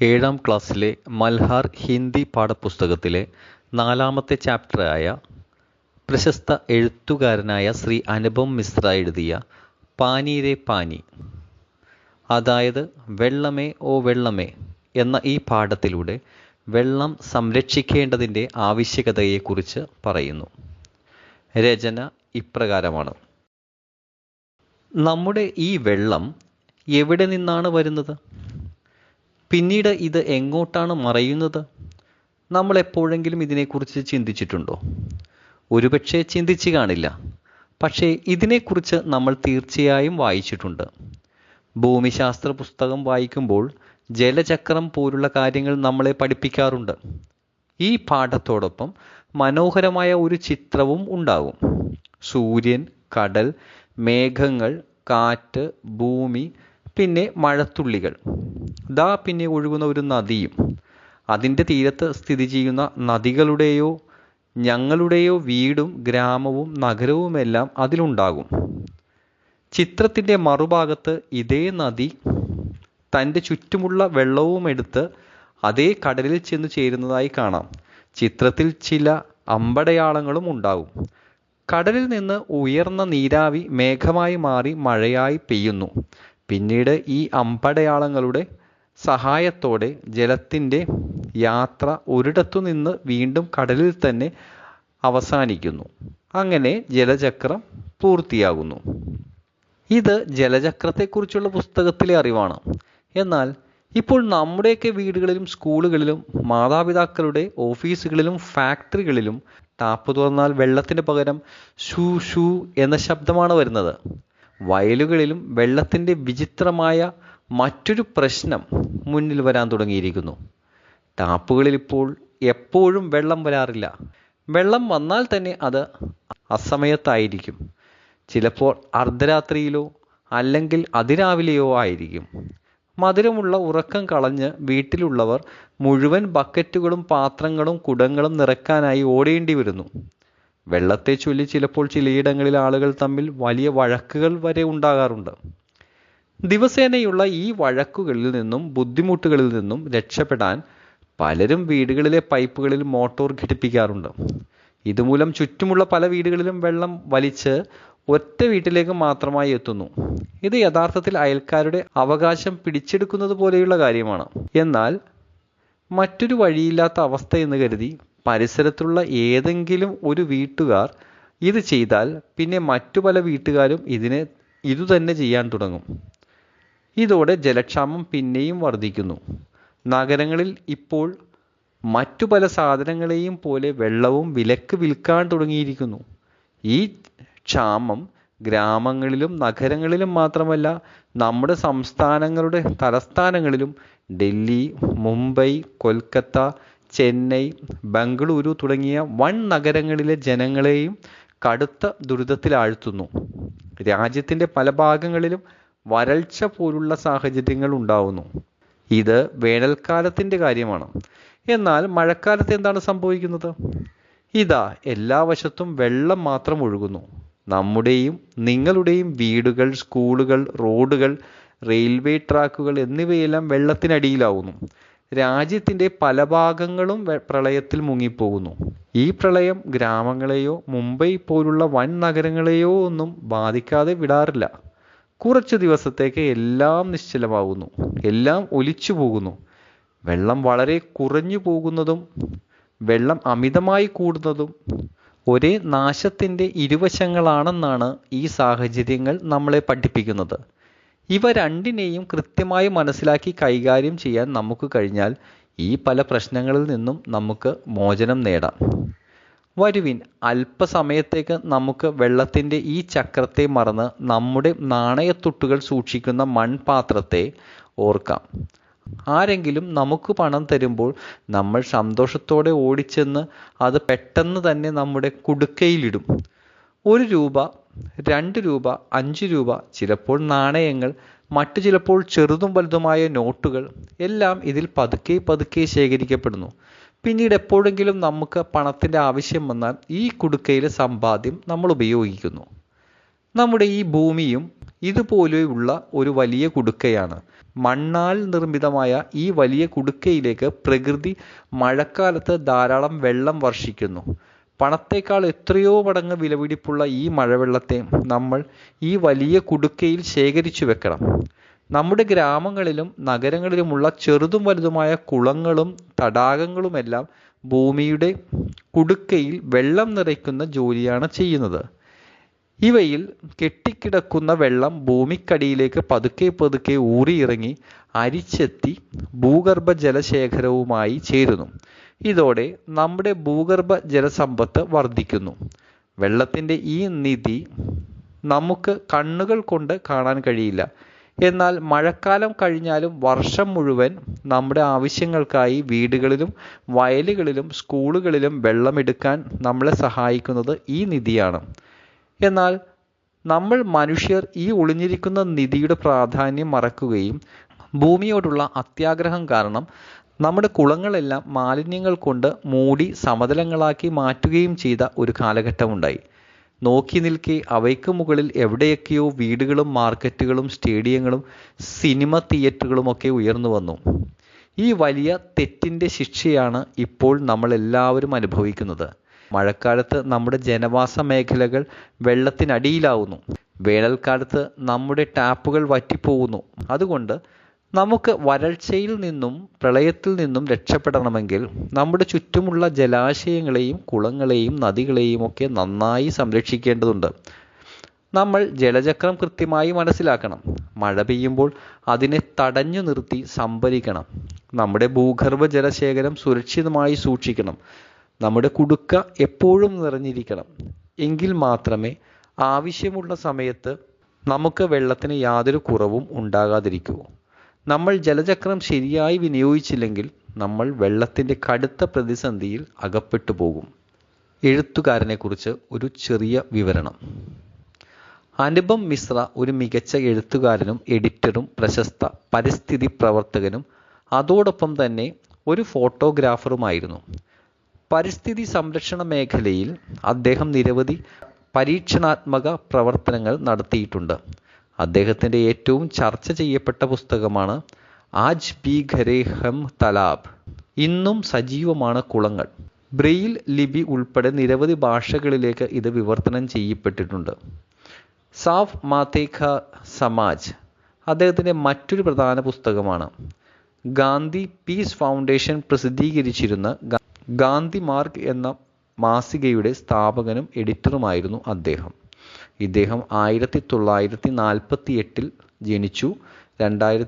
ഏഴാം ക്ലാസ്സിലെ മൽഹാർ ഹിന്ദി പാഠപുസ്തകത്തിലെ 4-ാമത്തെ ചാപ്റ്ററായ പ്രശസ്ത എഴുത്തുകാരനായ ശ്രീ അനുപം മിശ്ര എഴുതിയ പാനി രേ പാനി, അതായത് വെള്ളമേ ഓ വെള്ളമേ എന്ന ഈ പാഠത്തിലൂടെ വെള്ളം സംരക്ഷിക്കേണ്ടതിൻ്റെ ആവശ്യകതയെക്കുറിച്ച് പറയുന്നു. രചന ഇപ്രകാരമാണ്. നമ്മുടെ ഈ വെള്ളം എവിടെ നിന്നാണ് വരുന്നത്? പിന്നീട് ഇത് എങ്ങോട്ടാണ് മറയുന്നത്? നമ്മൾ എപ്പോഴെങ്കിലും ഇതിനെക്കുറിച്ച് ചിന്തിച്ചിട്ടുണ്ടോ? ഒരുപക്ഷെ ചിന്തിച്ചു കാണില്ല. പക്ഷേ ഇതിനെക്കുറിച്ച് നമ്മൾ തീർച്ചയായും വായിച്ചിട്ടുണ്ട്. ഭൂമിശാസ്ത്ര പുസ്തകം വായിക്കുമ്പോൾ ജലചക്രം പോലുള്ള കാര്യങ്ങൾ നമ്മളെ പഠിപ്പിക്കാറുണ്ട്. ഈ പാഠത്തോടൊപ്പം മനോഹരമായ ഒരു ചിത്രവും ഉണ്ടാകും. സൂര്യൻ, കടൽ, മേഘങ്ങൾ, കാറ്റ്, ഭൂമി, പിന്നെ മഴത്തുള്ളികൾ, പിന്നെ ഒഴുകുന്ന ഒരു നദിയും അതിൻ്റെ തീരത്ത് സ്ഥിതി ചെയ്യുന്ന നദികളുടെയോ ഞങ്ങളുടെയോ വീടും ഗ്രാമവും നഗരവുമെല്ലാം അതിലുണ്ടാകും. ചിത്രത്തിൻ്റെ മറുഭാഗത്ത് ഇതേ നദി തൻ്റെ ചുറ്റുമുള്ള വെള്ളവും എടുത്ത് അതേ കടലിൽ ചെന്ന് ചേരുന്നതായി കാണാം. ചിത്രത്തിൽ ചില അമ്പടയാളങ്ങളും ഉണ്ടാകും. കടലിൽ നിന്ന് ഉയർന്ന നീരാവി മേഘമായി മാറി മഴയായി പെയ്യുന്നു. പിന്നീട് ഈ അമ്പടയാളങ്ങളുടെ സഹായത്തോടെ ജലത്തിൻ്റെ യാത്ര ഒരിടത്തു നിന്ന് വീണ്ടും കടലിൽ തന്നെ അവസാനിക്കുന്നു. അങ്ങനെ ജലചക്രം പൂർത്തിയാകുന്നു. ഇത് ജലചക്രത്തെക്കുറിച്ചുള്ള പുസ്തകത്തിലെ അറിവാണ്. എന്നാൽ ഇപ്പോൾ നമ്മുടെയൊക്കെ വീടുകളിലും സ്കൂളുകളിലും മാതാപിതാക്കളുടെ ഓഫീസുകളിലും ഫാക്ടറികളിലും ടാപ്പ് തുറന്നാൽ വെള്ളത്തിന് പകരം ഷൂ ഷൂ എന്ന ശബ്ദമാണ് വരുന്നത്. വയലുകളിലും വെള്ളത്തിൻ്റെ വിചിത്രമായ മറ്റൊരു പ്രശ്നം മുന്നിൽ വരാൻ തുടങ്ങിയിരിക്കുന്നു. ടാപ്പുകളിൽ ഇപ്പോൾ എപ്പോഴും വെള്ളം വരാറില്ല. വെള്ളം വന്നാൽ തന്നെ അത് അസമയത്തായിരിക്കും. ചിലപ്പോൾ അർദ്ധരാത്രിയിലോ അല്ലെങ്കിൽ അതിരാവിലെയോ ആയിരിക്കും. മധുരമുള്ള ഉറക്കം കളഞ്ഞ് വീട്ടിലുള്ളവർ മുഴുവൻ ബക്കറ്റുകളും പാത്രങ്ങളും കുടങ്ങളും നിറയ്ക്കാനായി ഓടേണ്ടി വരുന്നു. വെള്ളത്തെ ചൊല്ലി ചിലപ്പോൾ ചിലയിടങ്ങളിൽ ആളുകൾ തമ്മിൽ വലിയ വഴക്കുകൾ വരെ ഉണ്ടാകാറുണ്ട്. ദിവസേനയുള്ള ഈ വഴക്കുകളിൽ നിന്നും ബുദ്ധിമുട്ടുകളിൽ നിന്നും രക്ഷപ്പെടാൻ പലരും വീടുകളിലെ പൈപ്പുകളിൽ മോട്ടോർ ഘടിപ്പിക്കാറുണ്ട്. ഇതുമൂലം ചുറ്റുമുള്ള പല വീടുകളിലും വെള്ളം വലിച്ച് ഒറ്റ വീട്ടിലേക്ക് മാത്രമായി എത്തുന്നു. ഇത് യഥാർത്ഥത്തിൽ അയൽക്കാരുടെ അവകാശം പിടിച്ചെടുക്കുന്നത് പോലെയുള്ള കാര്യമാണ്. എന്നാൽ മറ്റൊരു വഴിയില്ലാത്ത അവസ്ഥ എന്ന് കരുതി പരിസരത്തുള്ള ഏതെങ്കിലും ഒരു വീട്ടുകാർ ഇത് ചെയ്താൽ പിന്നെ മറ്റു പല വീട്ടുകാരും ഇതുതന്നെ ചെയ്യാൻ തുടങ്ങും. ഇതോടെ ജലക്ഷാമം പിന്നെയും വർദ്ധിക്കുന്നു. നഗരങ്ങളിൽ ഇപ്പോൾ മറ്റു പല സാധനങ്ങളെയും പോലെ വെള്ളവും വിലക്ക് വിൽക്കാൻ തുടങ്ങിയിരിക്കുന്നു. ഈ ക്ഷാമം ഗ്രാമങ്ങളിലും നഗരങ്ങളിലും മാത്രമല്ല, നമ്മുടെ സംസ്ഥാനങ്ങളുടെ തലസ്ഥാനങ്ങളിലും ഡൽഹി, മുംബൈ, കൊൽക്കത്ത, ചെന്നൈ, ബംഗളൂരു തുടങ്ങിയ വൻ നഗരങ്ങളിലെ ജനങ്ങളെയും കടുത്ത ദുരിതത്തിലാഴ്ത്തുന്നു. രാജ്യത്തിൻ്റെ പല ഭാഗങ്ങളിലും വരൾച്ച പോലുള്ള സാഹചര്യങ്ങൾ ഉണ്ടാവുന്നു. ഇത് വേനൽക്കാലത്തിൻ്റെ കാര്യമാണ്. എന്നാൽ മഴക്കാലത്ത് എന്താണ് സംഭവിക്കുന്നത്? എല്ലാ വശത്തും വെള്ളം മാത്രം ഒഴുകുന്നു. നമ്മുടെയും നിങ്ങളുടെയും വീടുകൾ, സ്കൂളുകൾ, റോഡുകൾ, റെയിൽവേ ട്രാക്കുകൾ എന്നിവയെല്ലാം വെള്ളത്തിനടിയിലാവുന്നു. രാജ്യത്തിൻ്റെ പല ഭാഗങ്ങളും പ്രളയത്തിൽ മുങ്ങിപ്പോകുന്നു. ഈ പ്രളയം ഗ്രാമങ്ങളെയോ മുംബൈ പോലുള്ള വൻ നഗരങ്ങളെയോ ഒന്നും ബാധിക്കാതെ വിടാറില്ല. കുറച്ചു ദിവസത്തേക്ക് എല്ലാം നിശ്ചലമാകുന്നു, എല്ലാം ഒലിച്ചു പോകുന്നു. വെള്ളം വളരെ കുറഞ്ഞു പോകുന്നതും വെള്ളം അമിതമായി കൂടുന്നതും ഒരേ നാശത്തിൻ്റെ ഇരുവശങ്ങളാണെന്നാണ് ഈ സാഹചര്യങ്ങൾ നമ്മളെ പഠിപ്പിക്കുന്നത്. ഇവ രണ്ടിനെയും കൃത്യമായി മനസ്സിലാക്കി കൈകാര്യം ചെയ്യാൻ നമുക്ക് കഴിഞ്ഞാൽ ഈ പല പ്രശ്നങ്ങളിൽ നിന്നും നമുക്ക് മോചനം നേടാം. വരുവിൻ, അല്പസമയത്തേക്ക് നമുക്ക് വെള്ളത്തിൻ്റെ ഈ ചക്രത്തെ മറന്ന് നമ്മുടെ നാണയത്തുട്ടുകൾ സൂക്ഷിക്കുന്ന മൺപാത്രത്തെ ഓർക്കാം. ആരെങ്കിലും നമുക്ക് പണം തരുമ്പോൾ നമ്മൾ സന്തോഷത്തോടെ ഓടിച്ചെന്ന് അത് പെട്ടെന്ന് തന്നെ നമ്മുടെ കുടുക്കയിലിടും. 1 രൂപ, 2 രൂപ, 5 രൂപ, ചിലപ്പോൾ നാണയങ്ങൾ, മറ്റു ചിലപ്പോൾ ചെറുതും വലുതുമായ നോട്ടുകൾ എല്ലാം ഇതിൽ പതുക്കെ പതുക്കെ ശേഖരിക്കപ്പെടുന്നു. പിന്നീട് എപ്പോഴെങ്കിലും നമുക്ക് പണത്തിൻ്റെ ആവശ്യം വന്നാൽ ഈ കുടുക്കയിലെ സമ്പാദ്യം നമ്മൾ ഉപയോഗിക്കുന്നു. നമ്മുടെ ഈ ഭൂമിയും ഇതുപോലെയുള്ള ഒരു വലിയ കുടുക്കയാണ്. മണ്ണാൽ നിർമ്മിതമായ ഈ വലിയ കുടുക്കയിലേക്ക് പ്രകൃതി മഴക്കാലത്ത് ധാരാളം വെള്ളം വർഷിക്കുന്നു. പണത്തേക്കാൾ എത്രയോ മടങ്ങ് വിലപിടിപ്പുള്ള ഈ മഴവെള്ളത്തെ നമ്മൾ ഈ വലിയ കുടുക്കയിൽ ശേഖരിച്ചു വെക്കണം. നമ്മുടെ ഗ്രാമങ്ങളിലും നഗരങ്ങളിലുമുള്ള ചെറുതും വലുതുമായ കുളങ്ങളും തടാകങ്ങളുമെല്ലാം ഭൂമിയുടെ കുടുക്കയിൽ വെള്ളം നിറയ്ക്കുന്ന ജോലിയാണ് ചെയ്യുന്നത്. ഇവയിൽ കെട്ടിക്കിടക്കുന്ന വെള്ളം ഭൂമിക്കടിയിലേക്ക് പതുക്കെ പതുക്കെ ഊറിയിറങ്ങി അരിച്ചെത്തി ഭൂഗർഭ ജലശേഖരവുമായി ചേരുന്നു. ഇതോടെ നമ്മുടെ ഭൂഗർഭ ജലസമ്പത്ത് വർദ്ധിക്കുന്നു. വെള്ളത്തിൻ്റെ ഈ നിധി നമുക്ക് കണ്ണുകൾ കൊണ്ട് കാണാൻ കഴിയില്ല. എന്നാൽ മഴക്കാലം കഴിഞ്ഞാലും വർഷം മുഴുവൻ നമ്മുടെ ആവശ്യങ്ങൾക്കായി വീടുകളിലും വയലുകളിലും സ്കൂളുകളിലും വെള്ളമെടുക്കാൻ നമ്മളെ സഹായിക്കുന്നത് ഈ നിധിയാണ്. എന്നാൽ നമ്മൾ മനുഷ്യർ ഈ ഒളിഞ്ഞിരിക്കുന്ന നിധിയുടെ പ്രാധാന്യം മറക്കുകയും ഭൂമിയോടുള്ള അത്യാഗ്രഹം കാരണം നമ്മുടെ കുളങ്ങളെല്ലാം മാലിന്യങ്ങൾ കൊണ്ട് മൂടി സമതലങ്ങളാക്കി മാറ്റുകയും ചെയ്ത ഒരു കാലഘട്ടമുണ്ടായി. നോക്കി നിൽക്കെ അവയ്ക്ക് മുകളിൽ എവിടെയൊക്കെയോ വീടുകളും മാർക്കറ്റുകളും സ്റ്റേഡിയങ്ങളും സിനിമ തിയേറ്ററുകളും ഒക്കെ ഉയർന്നു വന്നു. ഈ വലിയ തെറ്റിൻ്റെ ശിക്ഷയാണ് ഇപ്പോൾ നമ്മൾ എല്ലാവരും അനുഭവിക്കുന്നത്. മഴക്കാലത്ത് നമ്മുടെ ജനവാസ മേഖലകൾ വെള്ളത്തിനടിയിലാവുന്നു. വേനൽക്കാലത്ത് നമ്മുടെ ടാപ്പുകൾ വറ്റിപ്പോകുന്നു. അതുകൊണ്ട് നമുക്ക് വരൾച്ചയിൽ നിന്നും പ്രളയത്തിൽ നിന്നും രക്ഷപ്പെടണമെങ്കിൽ നമ്മുടെ ചുറ്റുമുള്ള ജലാശയങ്ങളെയും കുളങ്ങളെയും നദികളെയും ഒക്കെ നന്നായി സംരക്ഷിക്കേണ്ടതുണ്ട്. നമ്മൾ ജലചക്രം കൃത്യമായി മനസ്സിലാക്കണം. മഴ പെയ്യുമ്പോൾ അതിനെ തടഞ്ഞു നിർത്തി സംഭരിക്കണം. നമ്മുടെ ഭൂഗർഭ ജലശേഖരം സുരക്ഷിതമായി സൂക്ഷിക്കണം. നമ്മുടെ കുടുക്ക എപ്പോഴും നിറഞ്ഞിരിക്കണം. എങ്കിൽ മാത്രമേ ആവശ്യമുള്ള സമയത്ത് നമുക്ക് വെള്ളത്തിന് യാതൊരു കുറവും ഉണ്ടാകാതിരിക്കൂ. നമ്മൾ ജലചക്രം ശരിയായി വിനിയോഗിച്ചില്ലെങ്കിൽ നമ്മൾ വെള്ളത്തിൻ്റെ കടുത്ത പ്രതിസന്ധിയിൽ അകപ്പെട്ടു പോകും. എഴുത്തുകാരനെക്കുറിച്ച് ഒരു ചെറിയ വിവരണം. അനുപം മിശ്ര ഒരു മികച്ച എഴുത്തുകാരനും എഡിറ്ററും പ്രശസ്ത പരിസ്ഥിതി പ്രവർത്തകനും അതോടൊപ്പം തന്നെ ഒരു ഫോട്ടോഗ്രാഫറുമായിരുന്നു. പരിസ്ഥിതി സംരക്ഷണ മേഖലയിൽ അദ്ദേഹം നിരവധി പരീക്ഷണാത്മക പ്രവർത്തനങ്ങൾ നടത്തിയിട്ടുണ്ട്. അദ്ദേഹത്തിൻ്റെ ഏറ്റവും ചർച്ച ചെയ്യപ്പെട്ട പുസ്തകമാണ് ആജ് ബി ഘരെ ഹം തലാബ്. ഇന്നും സജീവമാണ് കുളങ്ങൾ. ബ്രെയിൽ ലിപി ഉൾപ്പെടെ നിരവധി ഭാഷകളിലേക്ക് ഇത് വിവർത്തനം ചെയ്യപ്പെട്ടിട്ടുണ്ട്. സാഫ് മാതേ കാ സമാജ് അദ്ദേഹത്തിൻ്റെ മറ്റൊരു പ്രധാന പുസ്തകമാണ്. ഗാന്ധി പീസ് ഫൗണ്ടേഷൻ പ്രസിദ്ധീകരിച്ചിരുന്ന ഗാന്ധി മാർഗ് എന്ന മാസികയുടെ സ്ഥാപകനും എഡിറ്ററുമായിരുന്നു അദ്ദേഹം. ഇദ്ദേഹം 1948 ജനിച്ചു. 2010